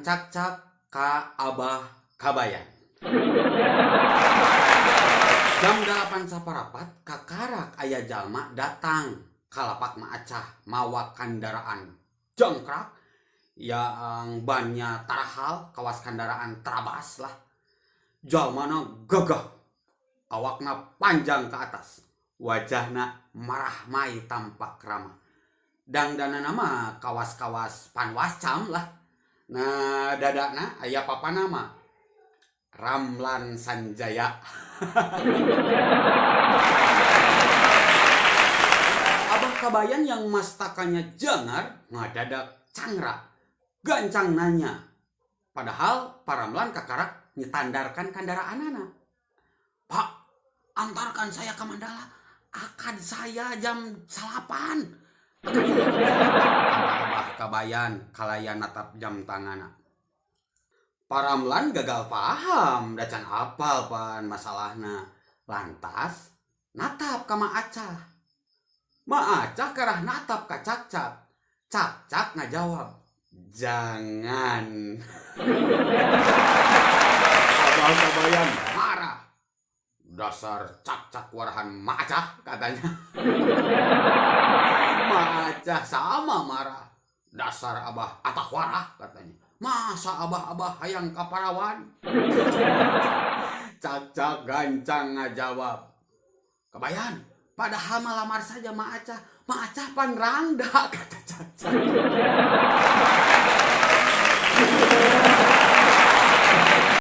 cak-cak ka Abah Kabayan. Jam 8 saparapat kakarak aya jalma datang kalapak Maacah mawa kendaraan jongkrak yang bannya tarahal kawas kendaraan terabas lah. Jalmana gagah, awakna panjang ke atas, wajahna marah mai tampak ramah. Dangdana nama kawas-kawas panwascam lah. Nah dadana aya papa nama Ramlan Sanjaya. Abah Kabayan yang mastakannya jangar ngadadak cangra. Gancang nanya. Padahal Paramlan kakarak nyetandarkan kendaraanana. Pak, antarkan saya ke Mandala. Akad saya jam 8. Kata Abah Kabayan kalayan natap jam tangana. Paramlan gagal paham dacan apal pan masalahna. Lantas natap ka Maacah. Maacah kerah natap ka Cak-cak. Cak-cak ngajawab, jangan. Abah Kabayan marah. Dasar Cak-cak warahan Maacah katanya. Maacah sama marah. Dasar Abah atah warah katanya. Masa abah-abah hayang kaparawan? Cak-cak gancang ngajawab, Kabayan, padahal malamar saja Maacah. Maacah pan rangda kata Cak-cak.